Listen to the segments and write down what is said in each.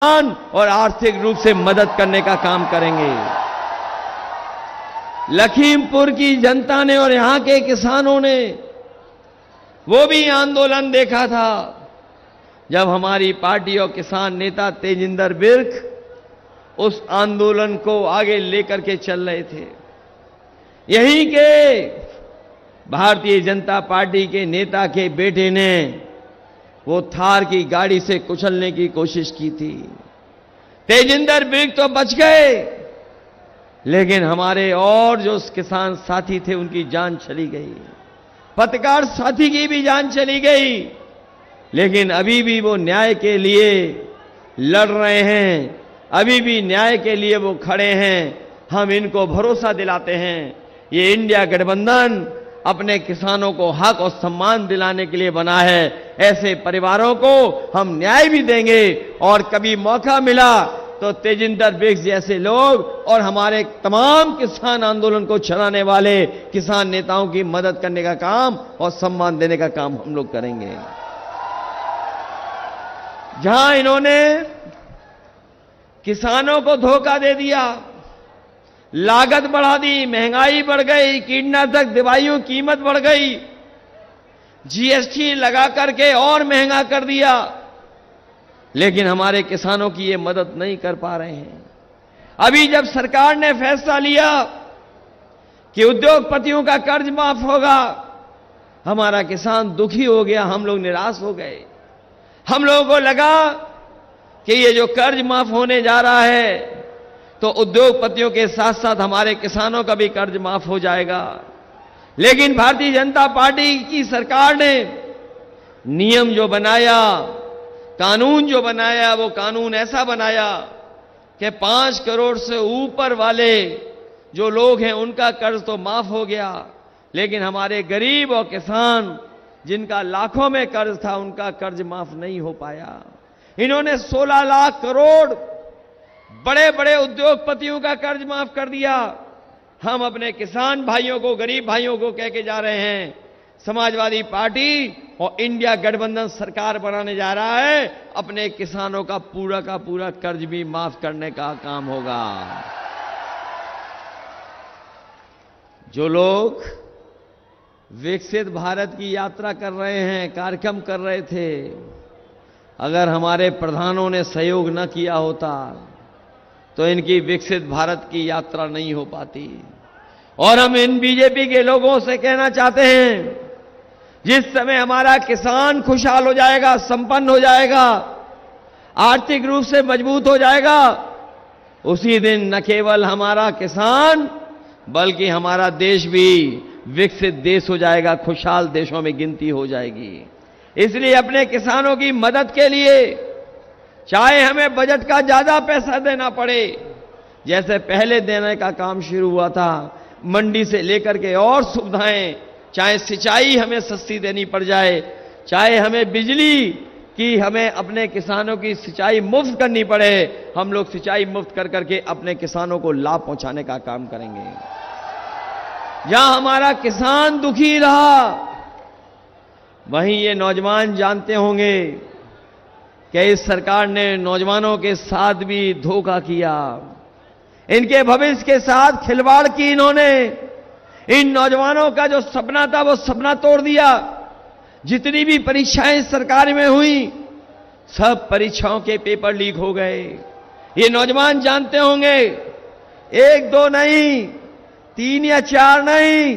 और आर्थिक रूप से मदद करने का काम करेंगे। लखीमपुर की जनता ने और यहां के किसानों ने वो भी आंदोलन देखा था जब हमारी पार्टी और किसान नेता तेजिंदर बिर्क उस आंदोलन को आगे लेकर के चल रहे थे। यहीं के भारतीय जनता पार्टी के नेता के बेटे ने वो थार की गाड़ी से कुचलने की कोशिश की थी। तेजिंदर बिर्क तो बच गए, लेकिन हमारे और जो किसान साथी थे उनकी जान चली गई। पत्रकार साथी की भी जान चली गई, लेकिन अभी भी वो न्याय के लिए लड़ रहे हैं, अभी भी न्याय के लिए वो खड़े हैं। हम इनको भरोसा दिलाते हैं, ये इंडिया गठबंधन अपने किसानों को हक और सम्मान दिलाने के लिए बना है। ऐसे परिवारों को हम न्याय भी देंगे और कभी मौका मिला तो तेजिंदर बिर्क जैसे लोग और हमारे तमाम किसान आंदोलन को चलाने वाले किसान नेताओं की मदद करने का काम और सम्मान देने का काम हम लोग करेंगे। जहां इन्होंने किसानों को धोखा दे दिया, लागत बढ़ा दी, महंगाई बढ़ गई, कीटनाशक दवाइयों की कीमत बढ़ गई, जीएसटी लगा करके और महंगा कर दिया, लेकिन हमारे किसानों की ये मदद नहीं कर पा रहे हैं। अभी जब सरकार ने फैसला लिया कि उद्योगपतियों का कर्ज माफ होगा, हमारा किसान दुखी हो गया, हम लोग निराश हो गए। हम लोगों को लगा कि ये जो कर्ज माफ होने जा रहा है तो उद्योगपतियों के साथ साथ हमारे किसानों का भी कर्ज माफ हो जाएगा, लेकिन भारतीय जनता पार्टी की सरकार ने नियम जो बनाया, कानून जो बनाया, वो कानून ऐसा बनाया कि 5 करोड़ से ऊपर वाले जो लोग हैं उनका कर्ज तो माफ हो गया, लेकिन हमारे गरीब और किसान जिनका लाखों में कर्ज था उनका कर्ज माफ नहीं हो पाया। इन्होंने 16 लाख करोड़ बड़े बड़े उद्योगपतियों का कर्ज माफ कर दिया। हम अपने किसान भाइयों को, गरीब भाइयों को कह के जा रहे हैं, समाजवादी पार्टी और इंडिया गठबंधन सरकार बनाने जा रहा है, अपने किसानों का पूरा कर्ज भी माफ करने का काम होगा। जो लोग विकसित भारत की यात्रा कर रहे हैं, कार्यक्रम कर रहे थे, अगर हमारे प्रधानों ने सहयोग न किया होता तो इनकी विकसित भारत की यात्रा नहीं हो पाती। और हम इन बीजेपी के लोगों से कहना चाहते हैं, जिस समय हमारा किसान खुशहाल हो जाएगा, संपन्न हो जाएगा, आर्थिक रूप से मजबूत हो जाएगा, उसी दिन न केवल हमारा किसान बल्कि हमारा देश भी विकसित देश हो जाएगा, खुशहाल देशों में गिनती हो जाएगी। इसलिए अपने किसानों की मदद के लिए चाहे हमें बजट का ज्यादा पैसा देना पड़े, जैसे पहले देने का काम शुरू हुआ था, मंडी से लेकर के और सुविधाएं, चाहे सिंचाई हमें सस्ती देनी पड़ जाए, चाहे हमें बिजली की, हमें अपने किसानों की सिंचाई मुफ्त करनी पड़े, हम लोग सिंचाई मुफ्त कर करके अपने किसानों को लाभ पहुंचाने का काम करेंगे। जहां हमारा किसान दुखी रहा, वहीं ये नौजवान जानते होंगे कि इस सरकार ने नौजवानों के साथ भी धोखा किया, इनके भविष्य के साथ खिलवाड़ की इन्होंने। इन नौजवानों का जो सपना था वो सपना तोड़ दिया। जितनी भी परीक्षाएं सरकार में हुई, सब परीक्षाओं के पेपर लीक हो गए। ये नौजवान जानते होंगे, 1 2 नहीं, 3 या 4 नहीं,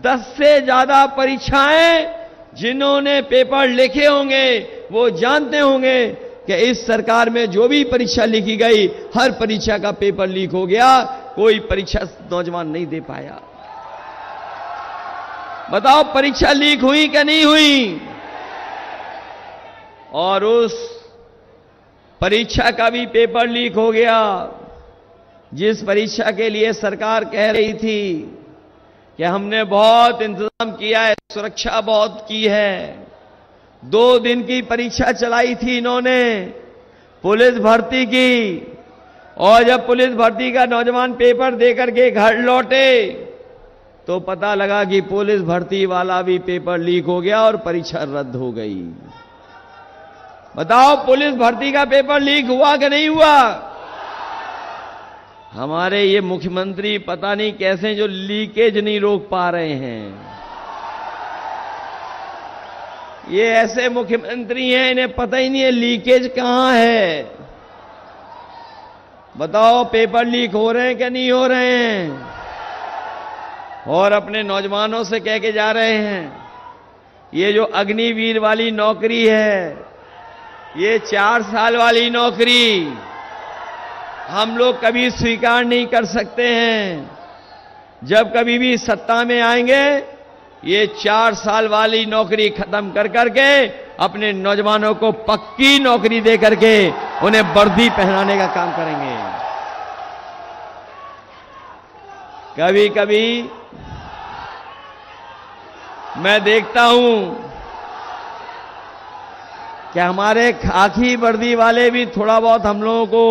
10 से ज्यादा परीक्षाएं जिन्होंने पेपर लिखे होंगे वो जानते होंगे कि इस सरकार में जो भी परीक्षा लिखी गई, हर परीक्षा का पेपर लीक हो गया, कोई परीक्षा नौजवान नहीं दे पाया। बताओ परीक्षा लीक हुई कि नहीं हुई? और उस परीक्षा का भी पेपर लीक हो गया, जिस परीक्षा के लिए सरकार कह रही थी कि हमने बहुत इंतजाम किया है, सुरक्षा बहुत की है। 2 दिन की परीक्षा चलाई थी इन्होंने पुलिस भर्ती की, और जब पुलिस भर्ती का नौजवान पेपर देकर के घर लौटे तो पता लगा कि पुलिस भर्ती वाला भी पेपर लीक हो गया और परीक्षा रद्द हो गई। बताओ पुलिस भर्ती का पेपर लीक हुआ कि नहीं हुआ? हमारे ये मुख्यमंत्री पता नहीं कैसे जो लीकेज नहीं रोक पा रहे हैं। ये ऐसे मुख्यमंत्री हैं, इन्हें पता ही नहीं है लीकेज कहां है। बताओ पेपर लीक हो रहे हैं कि नहीं हो रहे हैं? और अपने नौजवानों से कह के जा रहे हैं ये जो अग्निवीर वाली नौकरी है, ये 4 साल वाली नौकरी हम लोग कभी स्वीकार नहीं कर सकते हैं। जब कभी भी सत्ता में आएंगे ये 4 साल वाली नौकरी खत्म कर करके अपने नौजवानों को पक्की नौकरी दे करके उन्हें वर्दी पहनाने का काम करेंगे। कभी कभी मैं देखता हूं कि हमारे खाकी वर्दी वाले भी थोड़ा बहुत हम लोगों को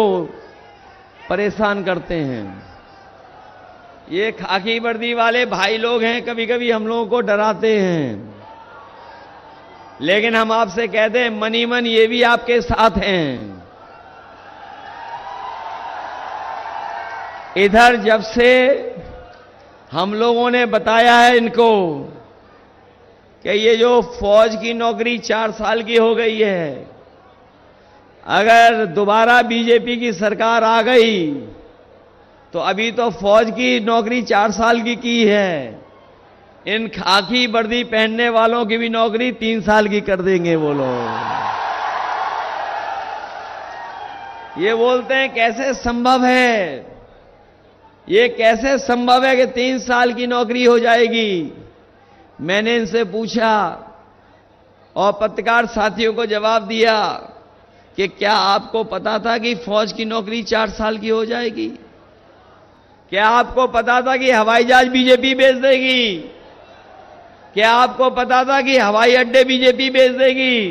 परेशान करते हैं। ये खाकी वर्दी वाले भाई लोग हैं, कभी कभी हम लोगों को डराते हैं। लेकिन हम आपसे कहते हैं मनी मन ये भी आपके साथ हैं। इधर जब से हम लोगों ने बताया है इनको कि ये जो फौज की नौकरी 4 साल की हो गई है, अगर दोबारा बीजेपी की सरकार आ गई तो अभी तो फौज की नौकरी 4 साल की है, इन खाकी वर्दी पहनने वालों की भी नौकरी 3 साल की कर देंगे वो लोग। ये बोलते हैं कैसे संभव है, ये कैसे संभव है कि 3 साल की नौकरी हो जाएगी। मैंने इनसे पूछा और पत्रकार साथियों को जवाब दिया कि क्या आपको पता था कि फौज की नौकरी 4 साल की हो जाएगी? क्या आपको पता था कि हवाई जहाज बीजेपी बेच देगी? क्या आपको पता था कि हवाई अड्डे बीजेपी बेच देगी?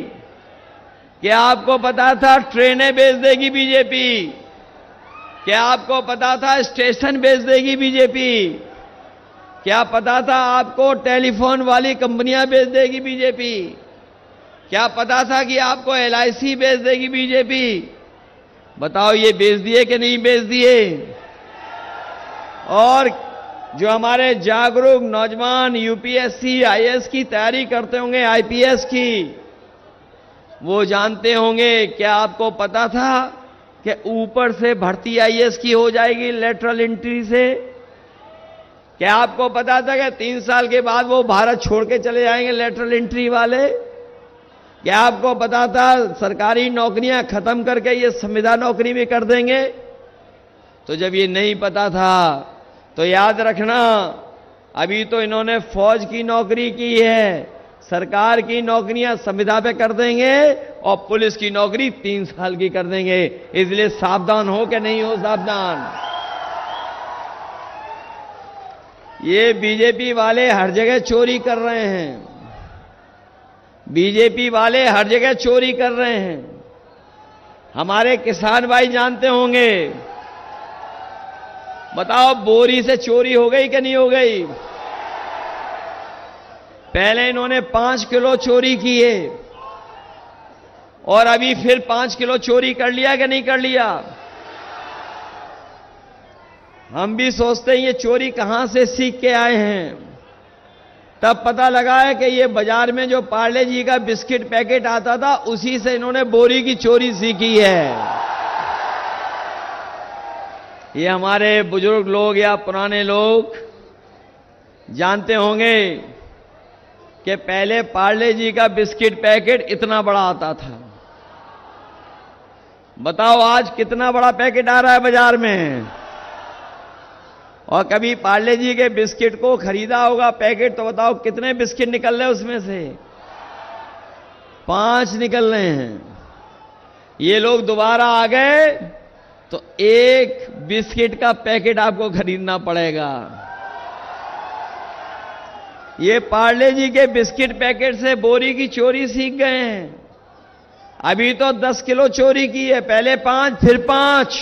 क्या आपको पता था ट्रेनें बेच देगी बीजेपी? क्या आपको पता था स्टेशन बेच देगी बीजेपी? क्या पता था आपको टेलीफोन वाली कंपनियां बेच देगी बीजेपी? क्या पता था कि आपको LIC बेच देगी बीजेपी? बताओ ये बेच दिए कि नहीं बेच दिए? और जो हमारे जागरूक नौजवान UPSC IAS की तैयारी करते होंगे, IPS की, वो जानते होंगे। क्या आपको पता था कि ऊपर से भर्ती IAS की हो जाएगी लेटरल एंट्री से? क्या आपको पता था कि 3 साल के बाद वो भारत छोड़ के चले जाएंगे लेटरल एंट्री वाले? क्या आपको पता था सरकारी नौकरियां खत्म करके ये संविदा नौकरी भी कर देंगे? तो जब ये नहीं पता था तो याद रखना, अभी तो इन्होंने फौज की नौकरी की है, सरकार की नौकरियां संविदा पे कर देंगे और पुलिस की नौकरी 3 साल की कर देंगे। इसलिए सावधान हो कि नहीं हो सावधान? ये बीजेपी वाले हर जगह चोरी कर रहे हैं, बीजेपी वाले हर जगह चोरी कर रहे हैं। हमारे किसान भाई जानते होंगे। बताओ बोरी से चोरी हो गई कि नहीं हो गई? पहले इन्होंने 5 किलो चोरी किए और अभी फिर 5 किलो चोरी कर लिया कि नहीं कर लिया? हम भी सोचते हैं ये चोरी कहां से सीख के आए हैं। तब पता लगा है कि ये बाजार में जो पार्ले जी का बिस्किट पैकेट आता था उसी से इन्होंने बोरी की चोरी सीखी है। ये हमारे बुजुर्ग लोग या पुराने लोग जानते होंगे कि पहले पार्ले जी का बिस्किट पैकेट इतना बड़ा आता था। बताओ आज कितना बड़ा पैकेट आ रहा है बाजार में? और कभी पार्ले जी के बिस्किट को खरीदा होगा पैकेट, तो बताओ कितने बिस्किट निकल रहे उसमें से? 5 निकल रहे हैं। ये लोग दोबारा आ गए तो 1 बिस्किट का पैकेट आपको खरीदना पड़ेगा। ये पार्ले जी के बिस्किट पैकेट से बोरी की चोरी सीख गए हैं। अभी तो 10 किलो चोरी की है, पहले 5 फिर 5,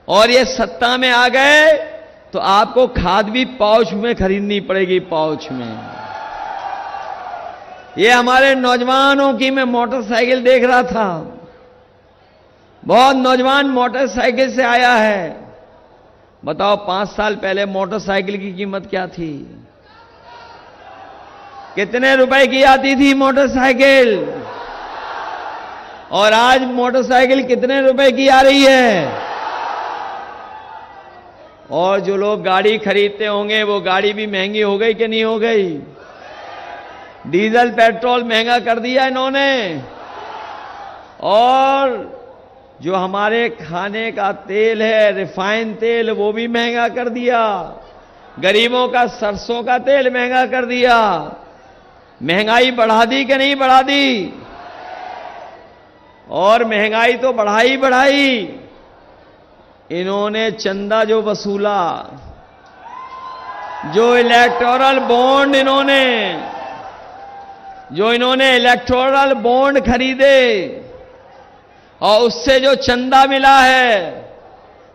और ये सत्ता में आ गए तो आपको खाद भी पाउच में खरीदनी पड़ेगी, पाउच में। ये हमारे नौजवानों की मैं मोटरसाइकिल देख रहा था, बहुत नौजवान मोटरसाइकिल से आया है। बताओ 5 साल पहले मोटरसाइकिल की कीमत क्या थी? कितने रुपए की आती थी मोटरसाइकिल? और आज मोटरसाइकिल कितने रुपए की आ रही है? और जो लोग गाड़ी खरीदते होंगे वो गाड़ी भी महंगी हो गई कि नहीं हो गई? डीजल पेट्रोल महंगा कर दिया इन्होंने। और जो हमारे खाने का तेल है, रिफाइंड तेल, वो भी महंगा कर दिया। गरीबों का सरसों का तेल महंगा कर दिया। महंगाई बढ़ा दी कि नहीं बढ़ा दी? और महंगाई तो बढ़ाई बढ़ाई। इन्होंने चंदा जो वसूला, जो इलेक्टोरल बॉन्ड इन्होंने इलेक्टोरल बॉन्ड खरीदे और उससे जो चंदा मिला है,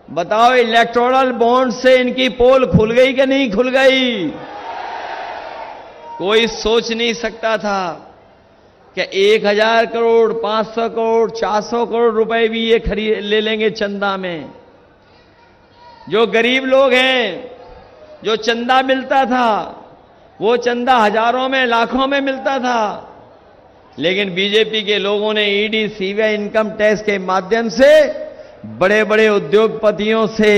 बताओ इलेक्टोरल बॉन्ड से इनकी पोल खुल गई कि नहीं खुल गई? कोई सोच नहीं सकता था कि 1000 करोड़, 500 करोड़, 400 करोड़ रुपए भी ये खरीद ले लेंगे चंदा में। जो गरीब लोग हैं, जो चंदा मिलता था, वो चंदा हजारों में, लाखों में मिलता था। लेकिन बीजेपी के लोगों ने ईडी, सीबीआई, इनकम टैक्स के माध्यम से बड़े बड़े उद्योगपतियों से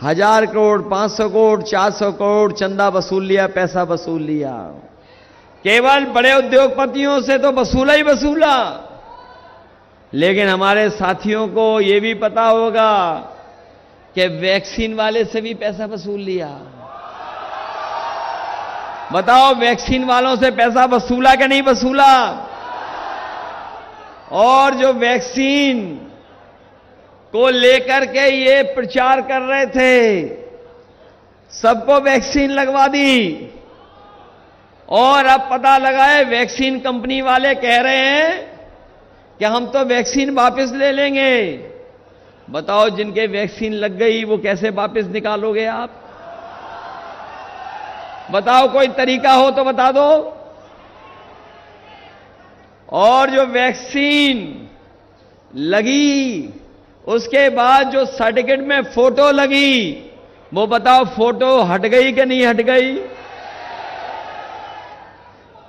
1000 करोड़, 500 करोड़, 400 करोड़ चंदा वसूल लिया, पैसा वसूल लिया। केवल बड़े उद्योगपतियों से तो वसूला ही वसूला, लेकिन हमारे साथियों को यह भी पता होगा कि वैक्सीन वाले से भी पैसा वसूल लिया। बताओ वैक्सीन वालों से पैसा वसूला कि नहीं वसूला? और जो वैक्सीन को लेकर के ये प्रचार कर रहे थे, सबको वैक्सीन लगवा दी। और अब पता लगा है वैक्सीन कंपनी वाले कह रहे हैं कि हम तो वैक्सीन वापस ले लेंगे। बताओ जिनके वैक्सीन लग गई वो कैसे वापस निकालोगे आप? बताओ कोई तरीका हो तो बता दो। और जो वैक्सीन लगी उसके बाद जो सर्टिफिकेट में फोटो लगी, वो बताओ फोटो हट गई कि नहीं हट गई?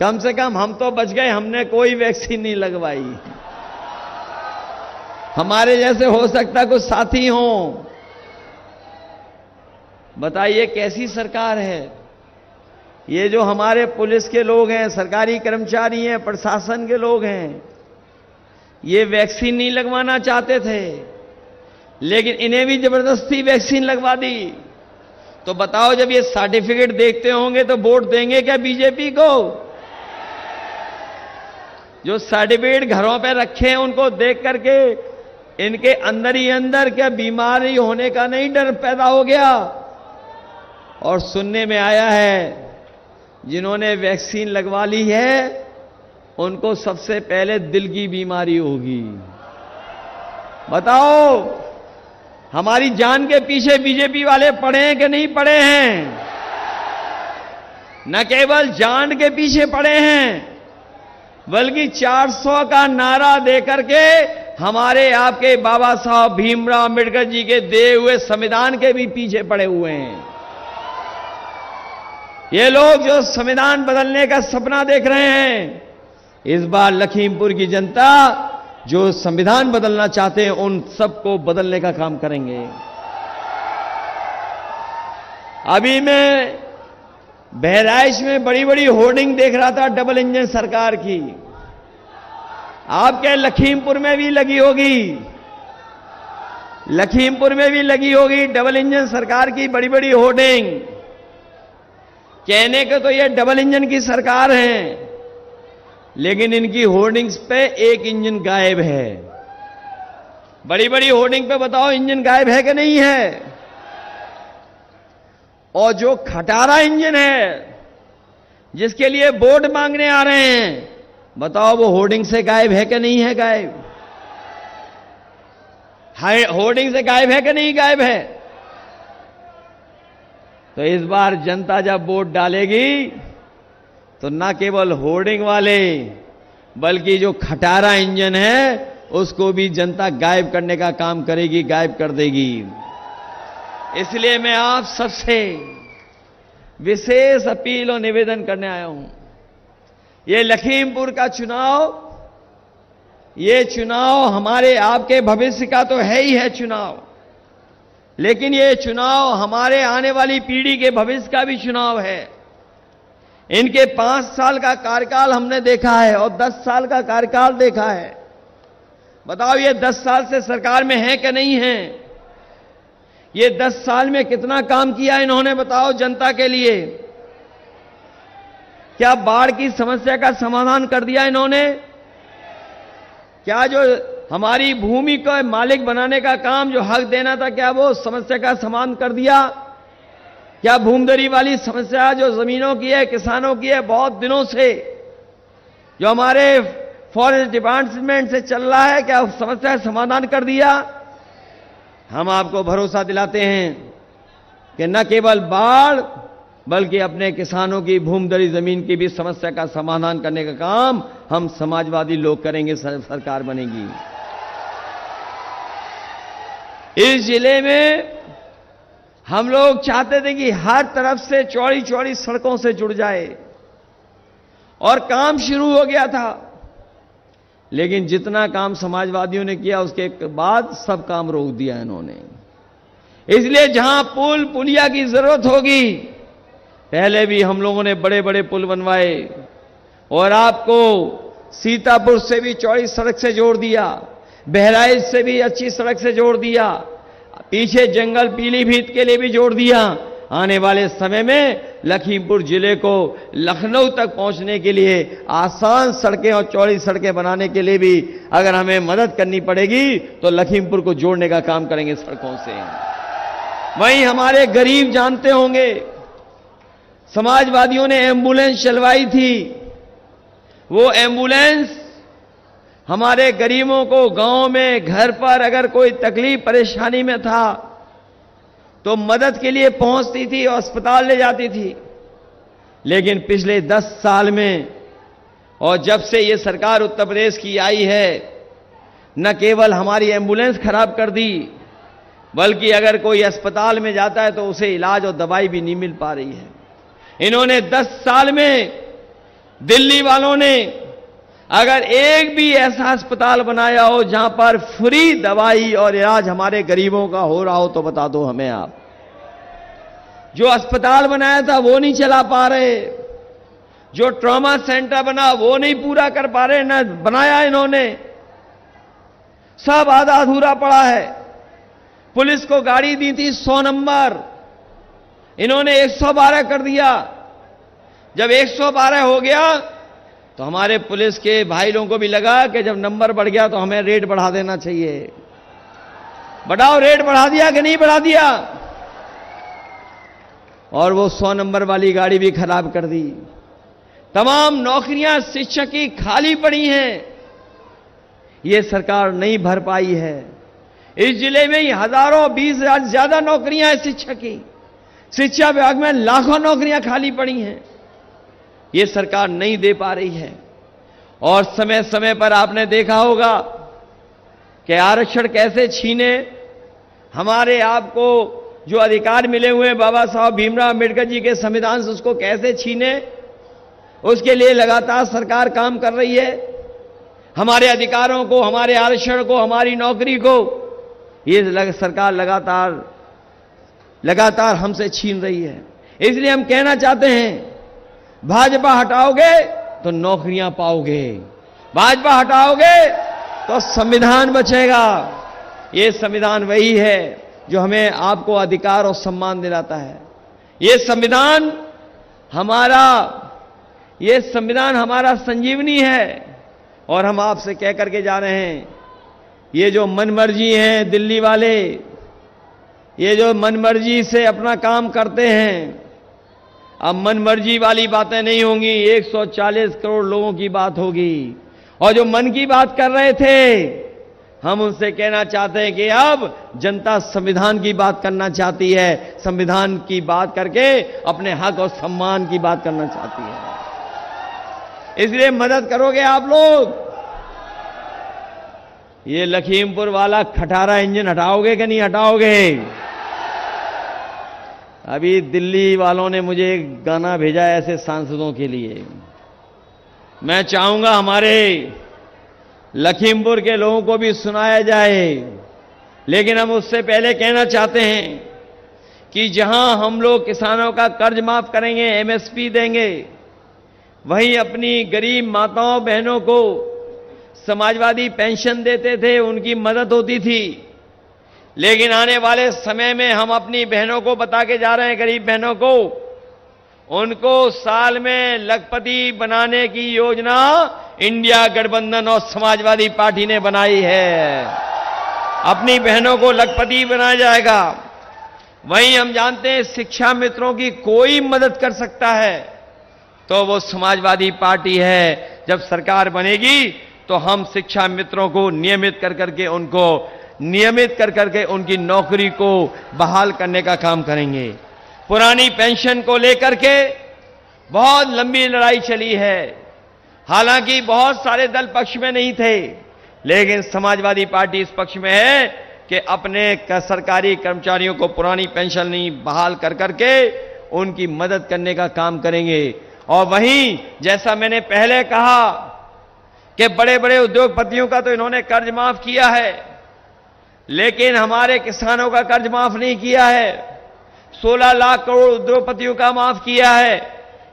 कम से कम हम तो बच गए, हमने कोई वैक्सीन नहीं लगवाई। हमारे जैसे हो सकता कुछ साथी हों। बताइए कैसी सरकार है ये? जो हमारे पुलिस के लोग हैं, सरकारी कर्मचारी हैं, प्रशासन के लोग हैं, ये वैक्सीन नहीं लगवाना चाहते थे, लेकिन इन्हें भी जबरदस्ती वैक्सीन लगवा दी। तो बताओ जब ये सर्टिफिकेट देखते होंगे तो वोट देंगे क्या बीजेपी को? जो सर्टिफिकेट घरों पे रखे हैं उनको देख करके इनके अंदर ही अंदर क्या बीमारी होने का नहीं डर पैदा हो गया? और सुनने में आया है जिन्होंने वैक्सीन लगवा ली है उनको सबसे पहले दिल की बीमारी होगी। बताओ हमारी जान के पीछे बीजेपी वाले पड़े हैं कि नहीं पड़े हैं? न केवल जान के पीछे पड़े हैं बल्कि 400 का नारा देकर के हमारे आपके बाबा साहब भीमराव अंबेडकर जी के दिए हुए संविधान के भी पीछे पड़े हुए हैं। ये लोग जो संविधान बदलने का सपना देख रहे हैं, इस बार लखीमपुर की जनता जो संविधान बदलना चाहते हैं उन सबको बदलने का काम करेंगे। अभी मैं बहराइच में बड़ी बड़ी होर्डिंग देख रहा था डबल इंजन सरकार की। आपके लखीमपुर में भी लगी होगी, लखीमपुर में भी लगी होगी डबल इंजन सरकार की बड़ी बड़ी होर्डिंग। कहने को तो ये डबल इंजन की सरकार है, लेकिन इनकी होर्डिंग्स पे एक इंजन गायब है। बड़ी बड़ी होर्डिंग पे बताओ इंजन गायब है कि नहीं है? और जो खटारा इंजन है जिसके लिए वोट मांगने आ रहे हैं, बताओ वो होर्डिंग से गायब है कि नहीं है? गायब होर्डिंग से गायब है कि नहीं गायब है? तो इस बार जनता जब वोट डालेगी तो ना केवल होर्डिंग वाले बल्कि जो खटारा इंजन है उसको भी जनता गायब करने का काम करेगी, गायब कर देगी। इसलिए मैं आप सबसे विशेष अपील और निवेदन करने आया हूं। ये लखीमपुर का चुनाव, ये चुनाव हमारे आपके भविष्य का तो है ही है चुनाव, लेकिन ये चुनाव हमारे आने वाली पीढ़ी के भविष्य का भी चुनाव है। इनके 5 साल का कार्यकाल हमने देखा है और 10 साल का कार्यकाल देखा है। बताओ ये 10 साल से सरकार में है कि नहीं है? ये 10 साल में कितना काम किया इन्होंने, बताओ जनता के लिए। क्या बाढ़ की समस्या का समाधान कर दिया इन्होंने? क्या जो हमारी भूमि को मालिक बनाने का काम, जो हक देना था, क्या वो समस्या का समाधान कर दिया? क्या भूमदरी वाली समस्या जो जमीनों की है, किसानों की है, बहुत दिनों से जो हमारे फॉरेस्ट डिपार्टमेंट से चल रहा है, क्या उस समस्या का समाधान कर दिया? हम आपको भरोसा दिलाते हैं कि न केवल बाढ़ बल्कि अपने किसानों की भूमदरी जमीन की भी समस्या का समाधान करने का काम हम समाजवादी लोग करेंगे, सरकार बनेगी। इस जिले में हम लोग चाहते थे कि हर तरफ से चौड़ी चौड़ी सड़कों से जुड़ जाए और काम शुरू हो गया था, लेकिन जितना काम समाजवादियों ने किया उसके बाद सब काम रोक दिया इन्होंने। इसलिए जहां पुल पुलिया की जरूरत होगी, पहले भी हम लोगों ने बड़े बड़े पुल बनवाए और आपको सीतापुर से भी चौड़ी सड़क से जोड़ दिया, बहराइच से भी अच्छी सड़क से जोड़ दिया, पीछे जंगल पीलीभीत के लिए भी जोड़ दिया। आने वाले समय में लखीमपुर जिले को लखनऊ तक पहुंचने के लिए आसान सड़कें और चौड़ी सड़कें बनाने के लिए भी अगर हमें मदद करनी पड़ेगी तो लखीमपुर को जोड़ने का काम करेंगे सड़कों से। वहीं हमारे गरीब जानते होंगे, समाजवादियों ने एम्बुलेंस चलवाई थी। वो एम्बुलेंस हमारे गरीबों को गांव में घर पर अगर कोई तकलीफ परेशानी में था तो मदद के लिए पहुंचती थी और अस्पताल ले जाती थी। लेकिन पिछले 10 साल में और जब से ये सरकार उत्तर प्रदेश की आई है, न केवल हमारी एम्बुलेंस खराब कर दी बल्कि अगर कोई अस्पताल में जाता है तो उसे इलाज और दवाई भी नहीं मिल पा रही है। इन्होंने 10 साल में दिल्ली वालों ने अगर एक भी ऐसा अस्पताल बनाया हो जहां पर फ्री दवाई और इलाज हमारे गरीबों का हो रहा हो तो बता दो हमें आप। जो अस्पताल बनाया था वो नहीं चला पा रहे, जो ट्रॉमा सेंटर बना वो नहीं पूरा कर पा रहे, न बनाया इन्होंने, सब आधा अधूरा पड़ा है। पुलिस को गाड़ी दी थी 100 नंबर, इन्होंने 112 कर दिया। जब 112 हो गया तो हमारे पुलिस के भाई लोगों को भी लगा कि जब नंबर बढ़ गया तो हमें रेट बढ़ा देना चाहिए। बढ़ाओ, रेट बढ़ा दिया कि नहीं बढ़ा दिया? और वो 100 नंबर वाली गाड़ी भी खराब कर दी। तमाम नौकरियां शिक्षक की खाली पड़ी हैं, ये सरकार नहीं भर पाई है। इस जिले में ही हजारों 20,000 से ज्यादा नौकरियां हैं शिक्षक की। शिक्षा विभाग में लाखों नौकरियां खाली पड़ी हैं, ये सरकार नहीं दे पा रही है। और समय समय पर आपने देखा होगा कि आरक्षण कैसे छीने, हमारे आपको जो अधिकार मिले हुए बाबा साहब भीमराव अम्बेडकर जी के संविधान से उसको कैसे छीने, उसके लिए लगातार सरकार काम कर रही है। हमारे अधिकारों को, हमारे आरक्षण को, हमारी नौकरी को ये सरकार लगातार हमसे छीन रही है। इसलिए हम कहना चाहते हैं, भाजपा हटाओगे तो नौकरियां पाओगे, भाजपा हटाओगे तो संविधान बचेगा। ये संविधान वही है जो हमें आपको अधिकार और सम्मान दिलाता है। ये संविधान हमारा संजीवनी है। और हम आपसे कह करके जा रहे हैं, ये जो मनमर्जी हैं दिल्ली वाले, ये जो मनमर्जी से अपना काम करते हैं, अब मनमर्जी वाली बातें नहीं होंगी, 140 करोड़ लोगों की बात होगी। और जो मन की बात कर रहे थे, हम उनसे कहना चाहते हैं कि अब जनता संविधान की बात करना चाहती है, संविधान की बात करके अपने हक और सम्मान की बात करना चाहती है। इसलिए मदद करोगे आप लोग? ये लखीमपुर वाला खटारा इंजन हटाओगे कि नहीं हटाओगे? अभी दिल्ली वालों ने मुझे एक गाना भेजा है ऐसे सांसदों के लिए। मैं चाहूंगा हमारे लखीमपुर के लोगों को भी सुनाया जाए, लेकिन हम उससे पहले कहना चाहते हैं कि जहां हम लोग किसानों का कर्ज माफ करेंगे, एमएसपी देंगे, वहीं अपनी गरीब माताओं बहनों को समाजवादी पेंशन देते थे, उनकी मदद होती थी। लेकिन आने वाले समय में हम अपनी बहनों को बता के जा रहे हैं, गरीब बहनों को, उनको साल में लखपति बनाने की योजना इंडिया गठबंधन और समाजवादी पार्टी ने बनाई है। अपनी बहनों को लखपति बनाया जाएगा। वहीं हम जानते हैं शिक्षा मित्रों की कोई मदद कर सकता है तो वो समाजवादी पार्टी है। जब सरकार बनेगी तो हम शिक्षा मित्रों को नियमित कर करके उनकी नौकरी को बहाल करने का काम करेंगे। पुरानी पेंशन को लेकर के बहुत लंबी लड़ाई चली है। हालांकि बहुत सारे दल पक्ष में नहीं थे, लेकिन समाजवादी पार्टी इस पक्ष में है कि अपने सरकारी कर्मचारियों को पुरानी पेंशन नहीं बहाल कर करके उनकी मदद करने का काम करेंगे। और वहीं जैसा मैंने पहले कहा कि बड़े बड़े उद्योगपतियों का तो इन्होंने कर्ज माफ किया है, लेकिन हमारे किसानों का कर्ज माफ नहीं किया है। 16 लाख करोड़ उद्योगपतियों का माफ किया है।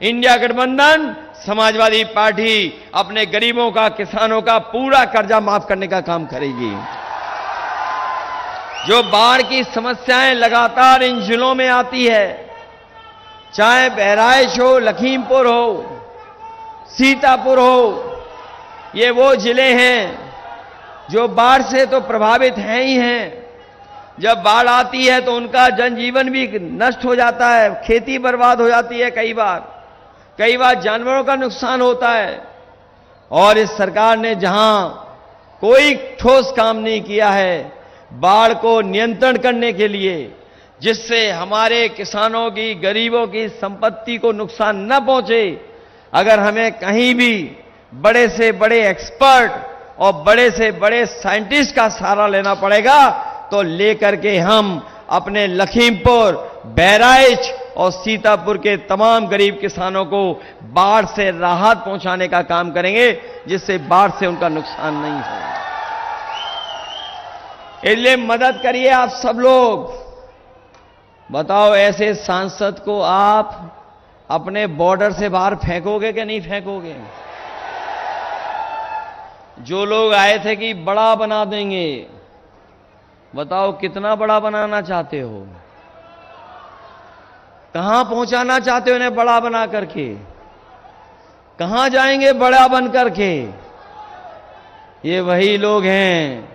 इंडिया गठबंधन समाजवादी पार्टी अपने गरीबों का, किसानों का पूरा कर्जा माफ करने का काम करेगी। जो बाढ़ की समस्याएं लगातार इन जिलों में आती है, चाहे बहराइच हो, लखीमपुर हो, सीतापुर हो, ये वो जिले हैं जो बाढ़ से तो प्रभावित हैं ही हैं। जब बाढ़ आती है तो उनका जनजीवन भी नष्ट हो जाता है, खेती बर्बाद हो जाती है, कई बार जानवरों का नुकसान होता है। और इस सरकार ने जहां कोई ठोस काम नहीं किया है बाढ़ को नियंत्रण करने के लिए, जिससे हमारे किसानों की, गरीबों की संपत्ति को नुकसान न पहुंचे, अगर हमें कहीं भी बड़े से बड़े एक्सपर्ट और बड़े से बड़े साइंटिस्ट का सहारा लेना पड़ेगा तो लेकर के हम अपने लखीमपुर, बहराइच और सीतापुर के तमाम गरीब किसानों को बाढ़ से राहत पहुंचाने का काम करेंगे, जिससे बाढ़ से उनका नुकसान नहीं हो। इसलिए मदद करिए आप सब लोग। बताओ, ऐसे सांसद को आप अपने बॉर्डर से बाहर फेंकोगे कि नहीं फेंकोगे? जो लोग आए थे कि बड़ा बना देंगे, बताओ कितना बड़ा बनाना चाहते हो? कहां पहुंचाना चाहते हो इन्हें बड़ा बना करके? कहां जाएंगे बड़ा बन करके? ये वही लोग हैं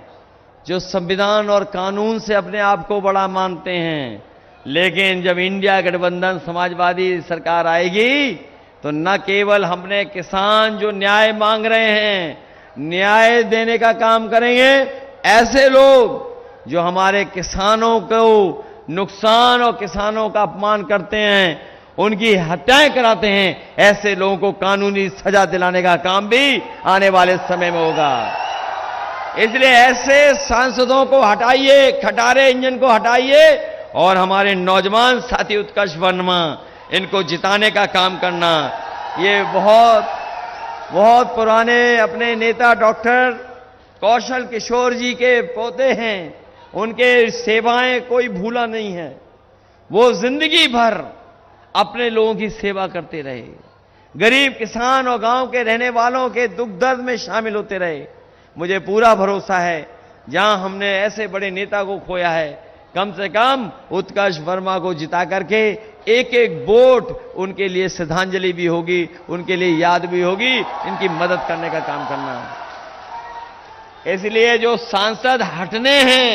जो संविधान और कानून से अपने आप को बड़ा मानते हैं, लेकिन जब इंडिया गठबंधन समाजवादी सरकार आएगी तो न केवल हमने किसान जो न्याय मांग रहे हैं, न्याय देने का काम करेंगे। ऐसे लोग जो हमारे किसानों को नुकसान और किसानों का अपमान करते हैं, उनकी हत्याएं कराते हैं, ऐसे लोगों को कानूनी सजा दिलाने का काम भी आने वाले समय में होगा। इसलिए ऐसे सांसदों को हटाइए, खटारे इंजन को हटाइए और हमारे नौजवान साथी उत्कर्ष वर्मा, इनको जिताने का काम करना। ये बहुत पुराने अपने नेता डॉक्टर कौशल किशोर जी के पोते हैं, उनके सेवाएं कोई भूला नहीं है। वो जिंदगी भर अपने लोगों की सेवा करते रहे, गरीब किसान और गांव के रहने वालों के दुख दर्द में शामिल होते रहे। मुझे पूरा भरोसा है जहां हमने ऐसे बड़े नेता को खोया है, कम से कम उत्कर्ष वर्मा को जिता करके एक एक वोट उनके लिए श्रद्धांजलि भी होगी, उनके लिए याद भी होगी, इनकी मदद करने का काम करना। इसलिए जो सांसद हटने हैं,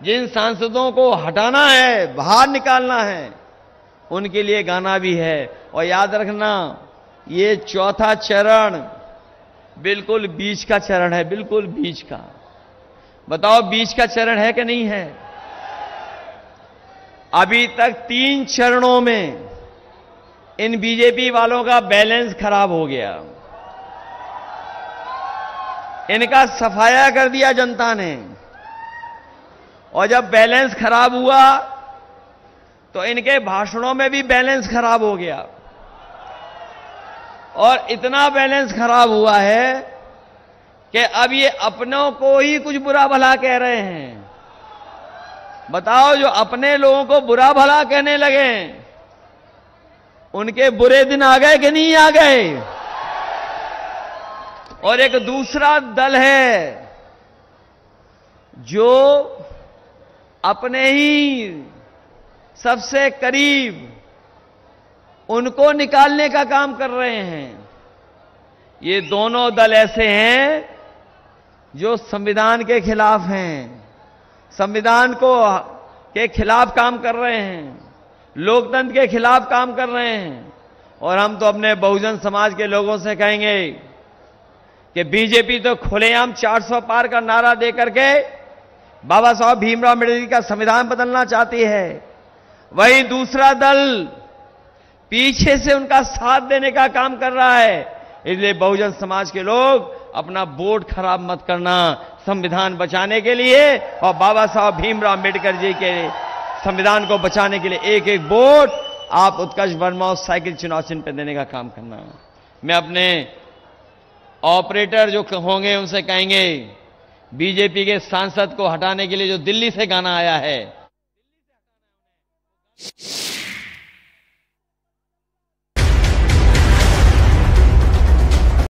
जिन सांसदों को हटाना है, बाहर निकालना है, उनके लिए गाना भी है। और याद रखना, ये चौथा चरण बिल्कुल बीच का चरण है, बिल्कुल बीच का। बताओ बीच का चरण है कि नहीं है? अभी तक 3 चरणों में इन बीजेपी वालों का बैलेंस खराब हो गया। इनका सफाया कर दिया जनता ने। और जब बैलेंस खराब हुआ तो इनके भाषणों में भी बैलेंस खराब हो गया। और इतना बैलेंस खराब हुआ है कि अब ये अपनों को ही कुछ बुरा भला कह रहे हैं। बताओ, जो अपने लोगों को बुरा भला कहने लगे, उनके बुरे दिन आ गए कि नहीं आ गए? और एक दूसरा दल है जो अपने ही सबसे करीब उनको निकालने का काम कर रहे हैं। ये दोनों दल ऐसे हैं जो संविधान के खिलाफ हैं, संविधान के खिलाफ काम कर रहे हैं, लोकतंत्र के खिलाफ काम कर रहे हैं। और हम तो अपने बहुजन समाज के लोगों से कहेंगे कि बीजेपी तो खुलेआम 400 पार का नारा देकर के बाबा साहब भीमराव अम्बेडकर का संविधान बदलना चाहती है। वहीं दूसरा दल पीछे से उनका साथ देने का काम कर रहा है। इसलिए बहुजन समाज के लोग अपना वोट खराब मत करना, संविधान बचाने के लिए और बाबा साहब भीमराव अम्बेडकर जी के संविधान को बचाने के लिए एक एक वोट आप उत्कर्ष वर्मा और साइकिल चुनाव चिन्ह पर देने का काम करना। मैं अपने ऑपरेटर जो होंगे उनसे कहेंगे, बीजेपी के सांसद को हटाने के लिए जो दिल्ली से गाना आया है,